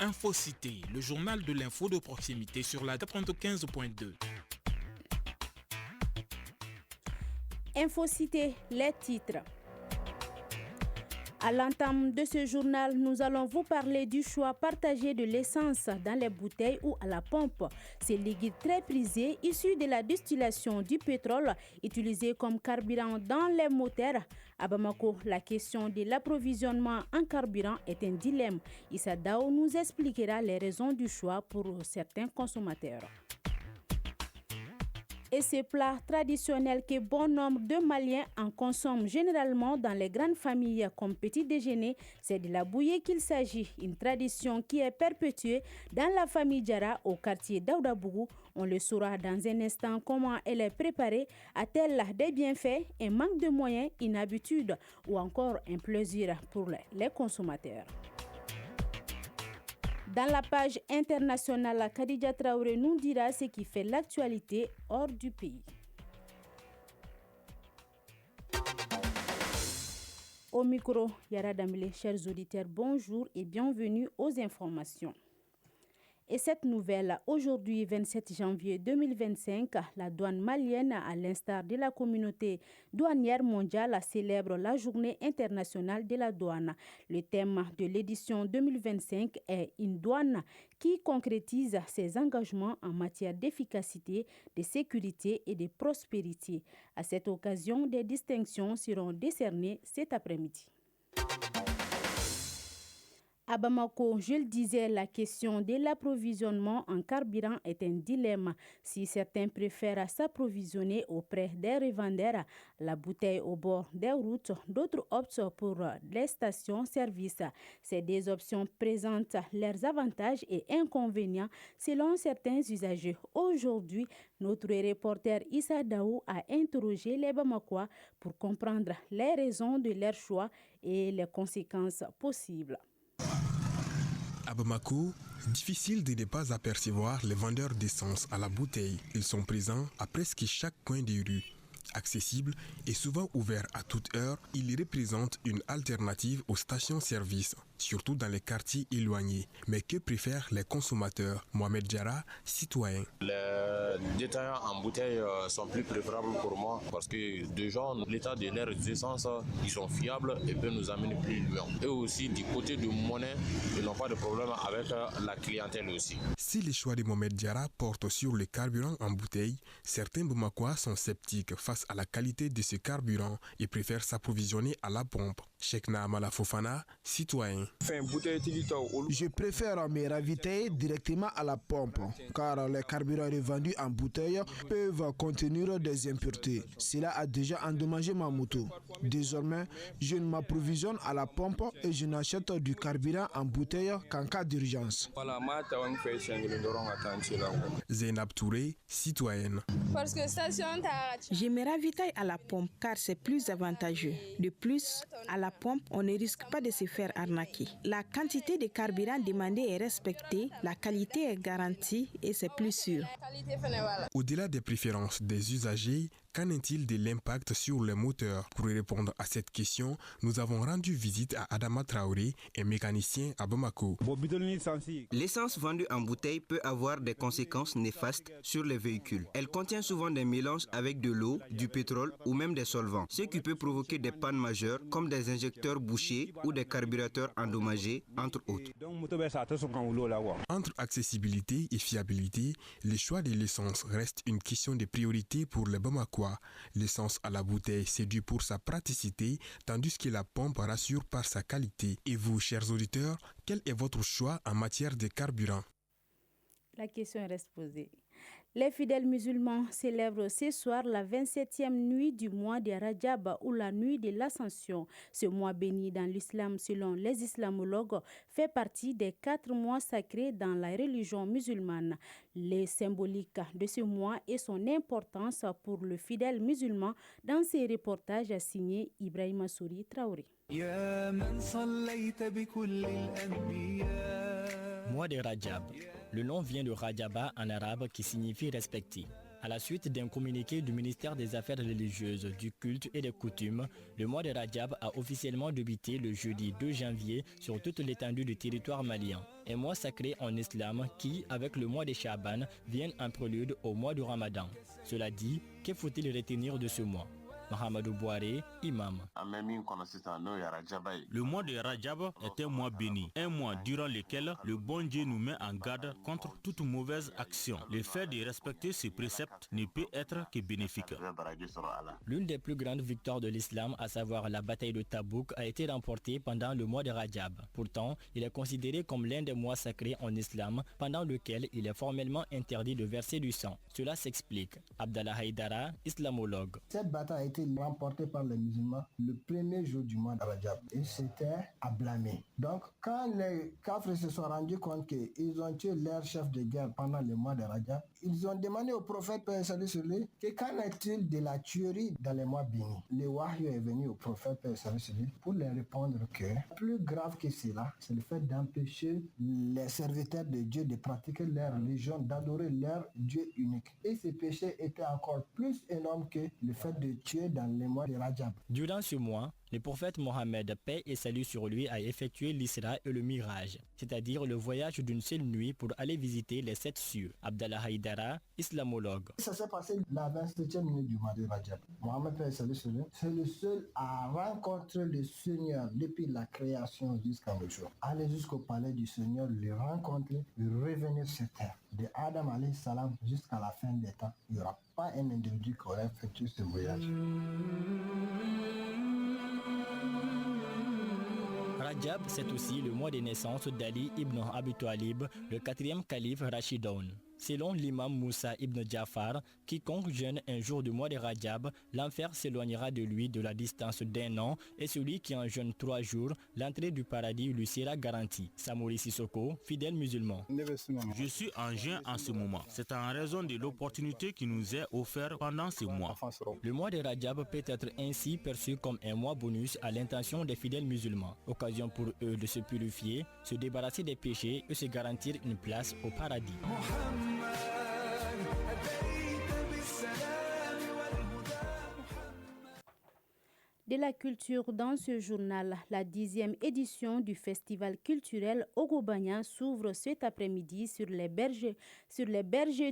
Infocité, le journal de l'info de proximité sur la 95.2. Infocité, les titres. À l'entame de ce journal, nous allons vous parler du choix partagé de l'essence dans les bouteilles ou à la pompe. C'est liquide très prisé, issu de la distillation du pétrole, utilisé comme carburant dans les moteurs. À Bamako, la question de l'approvisionnement en carburant est un dilemme. Issa Dao nous expliquera les raisons du choix pour certains consommateurs. Et ces plats traditionnels que bon nombre de Maliens en consomment généralement dans les grandes familles comme petit déjeuner, c'est de la bouillie qu'il s'agit, une tradition qui est perpétuée dans la famille Diarra au quartier d'Aoudabougou. On le saura dans un instant comment elle est préparée, a-t-elle des bienfaits, un manque de moyens, une habitude ou encore un plaisir pour les consommateurs. Dans la page internationale, Khadija Traoré nous dira ce qui fait l'actualité hors du pays. Au micro, Yara Damile, chers auditeurs, bonjour et bienvenue aux informations. Et cette nouvelle, aujourd'hui 27 janvier 2025, la douane malienne, à l'instar de la communauté douanière mondiale, célèbre la journée internationale de la douane. Le thème de l'édition 2025 est une douane qui concrétise ses engagements en matière d'efficacité, de sécurité et de prospérité. À cette occasion, des distinctions seront décernées cet après-midi. À Bamako, je le disais, la question de l'approvisionnement en carburant est un dilemme. Si certains préfèrent s'approvisionner auprès des revendeurs, la bouteille au bord des routes, d'autres optent pour les stations-service. Ces deux options présentent leurs avantages et inconvénients selon certains usagers. Aujourd'hui, notre reporter Issa Daou a interrogé les Bamakois pour comprendre les raisons de leur choix et les conséquences possibles. À Bamako, difficile de ne pas apercevoir les vendeurs d'essence à la bouteille. Ils sont présents à presque chaque coin des rues. Accessibles et souvent ouverts à toute heure, ils représentent une alternative aux stations-service, surtout dans les quartiers éloignés. Mais que préfèrent les consommateurs? Mohamed Diarra, citoyen. Les détaillants en bouteille sont plus préférables pour moi parce que déjà, l'état de leurs essences, ils sont fiables et peuvent nous amener plus loin. Et aussi, du côté de monnaie, ils n'ont pas de problème avec la clientèle aussi. Si les choix de Mohamed Diarra portent sur le carburant en bouteille, certains Bamakois sont sceptiques face à la qualité de ce carburant et préfèrent s'approvisionner à la pompe. Cheikh Naamala Fofana, citoyen. Je préfère me ravitailler directement à la pompe car les carburants revendus en bouteille peuvent contenir des impuretés. Cela a déjà endommagé ma moto. Désormais, je ne m'approvisionne à la pompe et je n'achète du carburant en bouteille qu'en cas d'urgence. Zainab Touré, citoyenne. Je me ravitaille à la pompe car c'est plus avantageux. De plus, à la pompe, on ne risque pas de se faire arnaquer. La quantité de carburant demandée est respectée, la qualité est garantie et c'est plus sûr. Au-delà des préférences des usagers, qu'en est-il de l'impact sur les moteurs? Pour répondre à cette question, nous avons rendu visite à Adama Traoré, un mécanicien à Bamako. L'essence vendue en bouteille peut avoir des conséquences néfastes sur les véhicules. Elle contient souvent des mélanges avec de l'eau, du pétrole ou même des solvants, ce qui peut provoquer des pannes majeures comme des injecteurs bouchés ou des carburateurs endommagés, entre autres. Entre accessibilité et fiabilité, le choix de l'essence reste une question de priorité pour les Bamakois. L'essence à la bouteille séduit pour sa praticité, tandis que la pompe rassure par sa qualité. Et vous, chers auditeurs, quel est votre choix en matière de carburant? La question reste posée. Les fidèles musulmans célèbrent ce soir la 27e nuit du mois de Rajab ou la nuit de l'Ascension. Ce mois béni dans l'islam, selon les islamologues, fait partie des 4 mois sacrés dans la religion musulmane. Les symboliques de ce mois et son importance pour le fidèle musulman dans ces reportages signés Ibrahima Souri Traoré. Mois de Rajab. Le nom vient de Rajaba en arabe qui signifie respecter. À la suite d'un communiqué du ministère des Affaires religieuses, du culte et des coutumes, le mois de Rajab a officiellement débuté le jeudi 2 janvier sur toute l'étendue du territoire malien. Un mois sacré en islam qui, avec le mois de Shaban, vient en prélude au mois du Ramadan. Cela dit, que faut-il retenir de ce mois? Mahamadou Bouaré, imam. Le mois de Rajab est un mois béni, un mois durant lequel le bon Dieu nous met en garde contre toute mauvaise action. Le fait de respecter ces préceptes ne peut être que bénéfique. L'une des plus grandes victoires de l'islam, à savoir la bataille de Tabouk, a été remportée pendant le mois de Rajab. Pourtant, il est considéré comme l'un des mois sacrés en islam, pendant lequel il est formellement interdit de verser du sang. Cela s'explique. Abdallah Haïdara, islamologue. Cette bataille a été remporté par les musulmans le premier jour du mois de Rajab et c'était à blâmer. Donc quand les Kafres se sont rendus compte qu'ils ont tué leur chef de guerre pendant le mois de Rajab, ils ont demandé au prophète paix et salut sur lui que qu'en est-il de la tuerie dans les mois bénis. Le wahyu est venu au prophète paix et salut sur lui pour leur répondre que plus grave que cela, c'est le fait d'empêcher les serviteurs de Dieu de pratiquer leur religion, d'adorer leur Dieu unique. Et ces péchés étaient encore plus énormes que le fait de tuer dans les mois de Rajab. Durant ce mois, le prophète Mohammed, paix et salut sur lui, a effectué l'Isra et le Miraj, c'est-à-dire le voyage d'une seule nuit pour aller visiter les 7 cieux. Abdallah Haïdara, islamologue. Ça s'est passé la 27e minute du mois de Rajab. Mohammed, paix et salut sur lui, c'est le seul à rencontrer le Seigneur depuis la création jusqu'à ce jour. Aller jusqu'au palais du Seigneur, le rencontrer, revenir sur terre. De Adam alayhi salam jusqu'à la fin des temps, il n'y aura pas un individu qui aurait effectué ce voyage. Rajab, c'est aussi le mois de naissance d'Ali ibn Abi Talib, le 4e calife Rashidun. Selon l'imam Moussa ibn Jafar, quiconque jeûne un jour du mois de Rajab, l'enfer s'éloignera de lui de la distance d'1 an et celui qui en jeûne 3 jours, l'entrée du paradis lui sera garantie. Samouri Sissoko, fidèle musulman. Je suis en jeûne en ce moment. C'est en raison de l'opportunité qui nous est offerte pendant ce mois. Le mois de Rajab peut être ainsi perçu comme un mois bonus à l'intention des fidèles musulmans. Occasion pour eux de se purifier, se débarrasser des péchés et se garantir une place au paradis. De la culture dans ce journal, la 10e édition du festival culturel Ogobanya s'ouvre cet après-midi sur les berges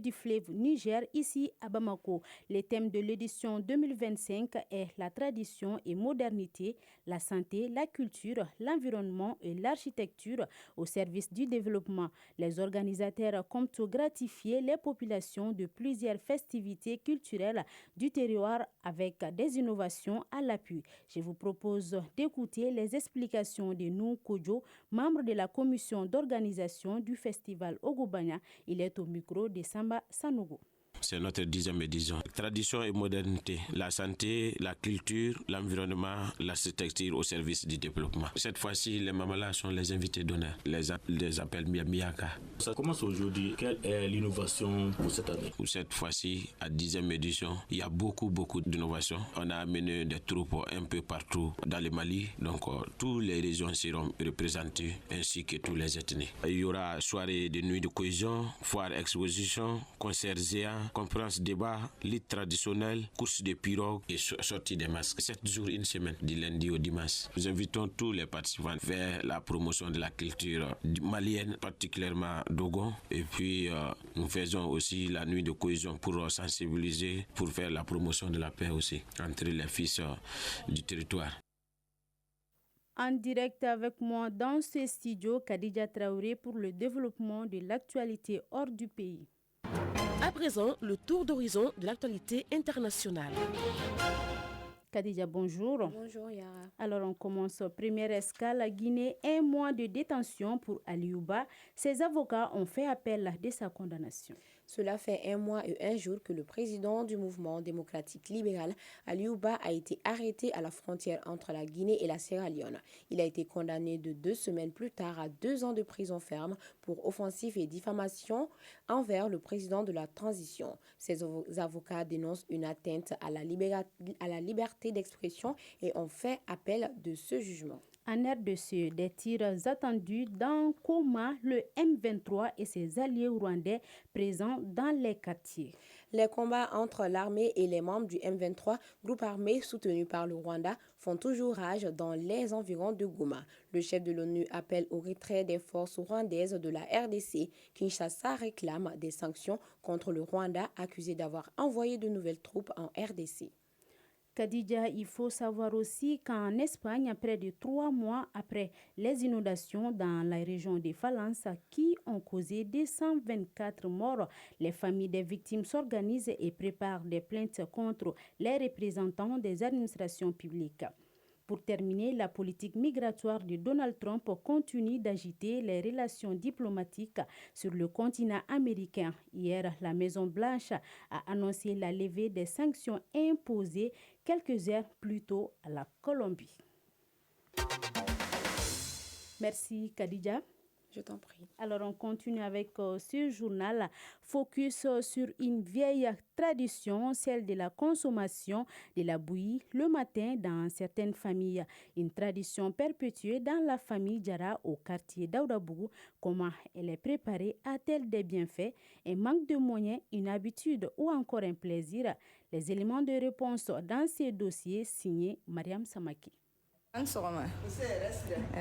du fleuve Niger, ici à Bamako. Le thème de l'édition 2025 est la tradition et modernité, la santé, la culture, l'environnement et l'architecture au service du développement. Les organisateurs comptent gratifier les populations de plusieurs festivités culturelles du terroir avec des innovations à l'appui. Je vous propose d'écouter les explications de Nou Kodjo, membre de la commission d'organisation du festival Ogobanya. Il est au micro de Samba Sanogo. C'est notre 10e édition. Tradition et modernité, la santé, la culture, l'environnement, l'architecture au service du développement. Cette fois-ci, les Mamala sont les invités d'honneur. Les appellent Miyaka. Ça commence aujourd'hui. Quelle est l'innovation pour cette année? Pour cette fois-ci, à 10e édition, il y a beaucoup d'innovations. On a amené des troupes un peu partout dans le Mali. Donc, toutes les régions seront représentées ainsi que tous les ethnies. Il y aura soirée de nuit de cohésion, foire exposition, concert géant, conférence débat, lit traditionnel, course de pirogue et sortie des masques. 7 jours, une semaine, du lundi au dimanche. Nous invitons tous les participants vers la promotion de la culture malienne, particulièrement Dogon. Et puis, nous faisons aussi la nuit de cohésion pour sensibiliser, pour faire la promotion de la paix aussi entre les fils du territoire. En direct avec moi dans ce studio, Khadija Traoré pour le développement de l'actualité hors du pays. À présent, le tour d'horizon de l'actualité internationale. Khadija, bonjour. Bonjour Yara. Alors on commence. Première escale à Guinée, 1 mois de détention pour Aliouba. Ses avocats ont fait appel de sa condamnation. Cela fait 1 mois et 1 jour que le président du mouvement démocratique libéral, Aliouba, a été arrêté à la frontière entre la Guinée et la Sierra Leone. Il a été condamné de 2 semaines plus tard à 2 ans de prison ferme pour offensive et diffamation envers le président de la transition. Ses avocats dénoncent une atteinte à la liberté d'expression et ont fait appel de ce jugement. En RDC, des tirs attendus dans Koma, le M23 et ses alliés rwandais présents dans les quartiers. Les combats entre l'armée et les membres du M23, groupe armé soutenu par le Rwanda, font toujours rage dans les environs de Goma. Le chef de l'ONU appelle au retrait des forces rwandaises de la RDC. Kinshasa réclame des sanctions contre le Rwanda, accusé d'avoir envoyé de nouvelles troupes en RDC. Khadija, il faut savoir aussi qu'en Espagne, près de 3 mois après les inondations dans la région de Valence qui ont causé 224 morts, les familles des victimes s'organisent et préparent des plaintes contre les représentants des administrations publiques. Pour terminer, la politique migratoire de Donald Trump continue d'agiter les relations diplomatiques sur le continent américain. Hier, la Maison-Blanche a annoncé la levée des sanctions imposées quelques heures plus tôt à la Colombie. Merci Khadija. Je t'en prie. Alors on continue avec ce journal focus sur une vieille tradition, celle de la consommation de la bouillie le matin dans certaines familles. Une tradition perpétuée dans la famille Diarra au quartier d'Aoudabougou. Comment elle est préparée? A-t-elle des bienfaits? Un manque de moyens, une habitude ou encore un plaisir? Les éléments de réponse dans ces dossiers signés Mariam Samaki.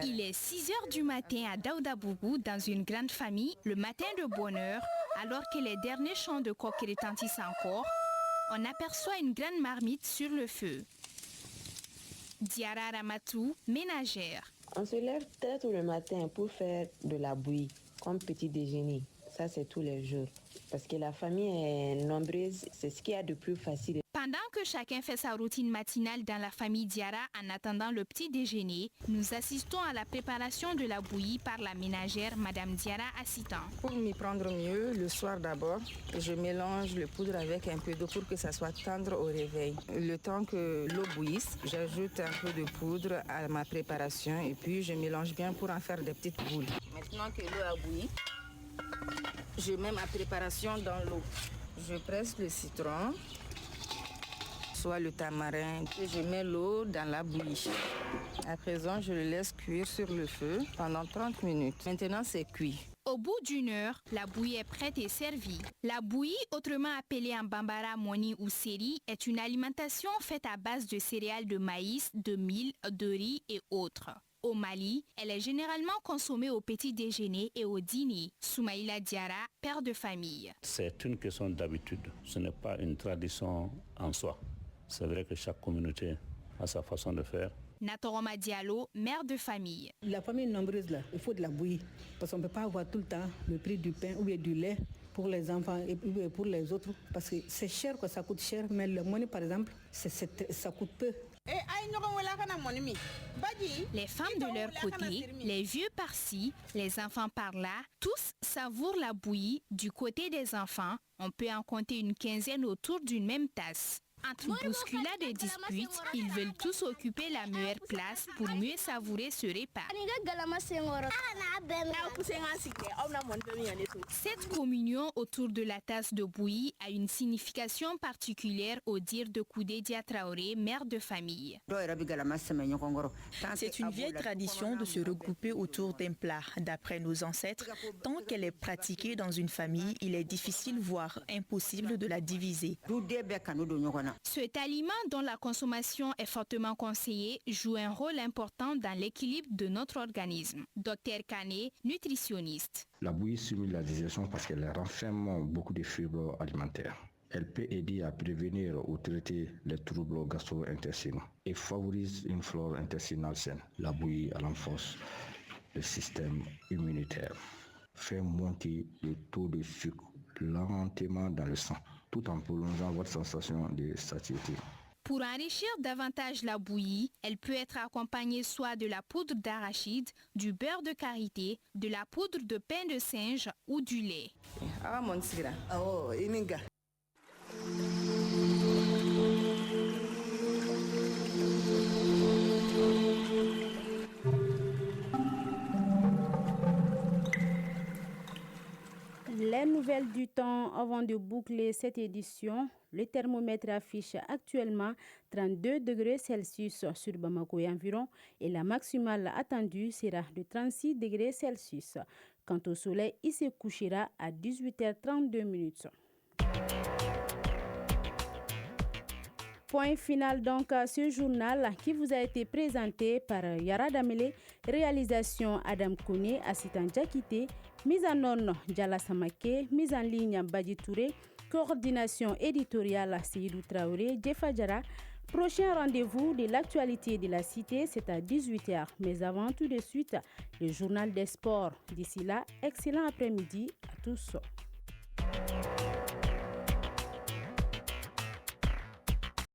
Il est 6 heures du matin à Daoudabougou dans une grande famille, le matin de bonne heure, alors que les derniers chants de coq retentissent encore, on aperçoit une grande marmite sur le feu. Diarra Ramatou, ménagère. On se lève très tôt le matin pour faire de la bouillie, comme petit déjeuner. Ça, c'est tous les jours. Parce que la famille est nombreuse, c'est ce qu'il y a de plus facile. Pendant que chacun fait sa routine matinale dans la famille Diarra en attendant le petit déjeuner, nous assistons à la préparation de la bouillie par la ménagère Madame Diarra Assitan. Pour m'y prendre mieux, le soir d'abord, je mélange le poudre avec un peu d'eau pour que ça soit tendre au réveil. Le temps que l'eau bouillisse, j'ajoute un peu de poudre à ma préparation et puis je mélange bien pour en faire des petites boules. Maintenant que l'eau a bouilli, je mets ma préparation dans l'eau. Je presse le citron, soit le tamarin, et je mets l'eau dans la bouillie. À présent, je le laisse cuire sur le feu pendant 30 minutes. Maintenant, c'est cuit. Au bout d'une heure, la bouillie est prête et servie. La bouillie, autrement appelée en bambara, moni ou seri, est une alimentation faite à base de céréales de maïs, de mil, de riz et autres. Au Mali, elle est généralement consommée au petit déjeuner et au dîner. Soumaïla Diarra, père de famille. C'est une question d'habitude. Ce n'est pas une tradition en soi. C'est vrai que chaque communauté a sa façon de faire. Natoroma Diallo, mère de famille. La famille nombreuse, là, il faut de la bouillie. Parce qu'on ne peut pas avoir tout le temps le prix du pain ou du lait pour les enfants et pour les autres. Parce que c'est cher, ça coûte cher. Mais le monnaie, par exemple, ça coûte peu. Les femmes de leur côté, les vieux par-ci, les enfants par-là, tous savourent la bouillie. Du côté des enfants, on peut en compter une quinzaine autour d'une même tasse. Entre bousculades et disputes, ils veulent tous occuper la meilleure place pour mieux savourer ce repas. Cette communion autour de la tasse de bouillie a une signification particulière au dire de Koudé Diatraoré, mère de famille. C'est une vieille tradition de se regrouper autour d'un plat. D'après nos ancêtres, tant qu'elle est pratiquée dans une famille, il est difficile, voire impossible de la diviser. Cet aliment dont la consommation est fortement conseillée joue un rôle important dans l'équilibre de notre organisme. Dr Kane, nutritionniste. La bouillie stimule la digestion parce qu'elle renferme beaucoup de fibres alimentaires. Elle peut aider à prévenir ou traiter les troubles gastro-intestinaux et favorise une flore intestinale saine. La bouillie renforce le système immunitaire, fait monter le taux de sucre lentement dans le sang, tout en prolongeant votre sensation de satiété. Pour enrichir davantage la bouillie, elle peut être accompagnée soit de la poudre d'arachide, du beurre de karité, de la poudre de pain de singe ou du lait. Les nouvelles du temps avant de boucler cette édition. Le thermomètre affiche actuellement 32 degrés Celsius sur Bamako et environ et la maximale attendue sera de 36 degrés Celsius. Quant au soleil, il se couchera à 18h32. Point final donc à ce journal qui vous a été présenté par Yara Damele, réalisation Adam Kone, assistant Jakite, mise en onde Djala Samake, mise en ligne Badi Touré, coordination éditoriale Seydou Traoré, Jefa Djara. Prochain rendez-vous de l'actualité de la cité, c'est à 18h. Mais avant tout de suite, le journal des sports. D'ici là, excellent après-midi à tous.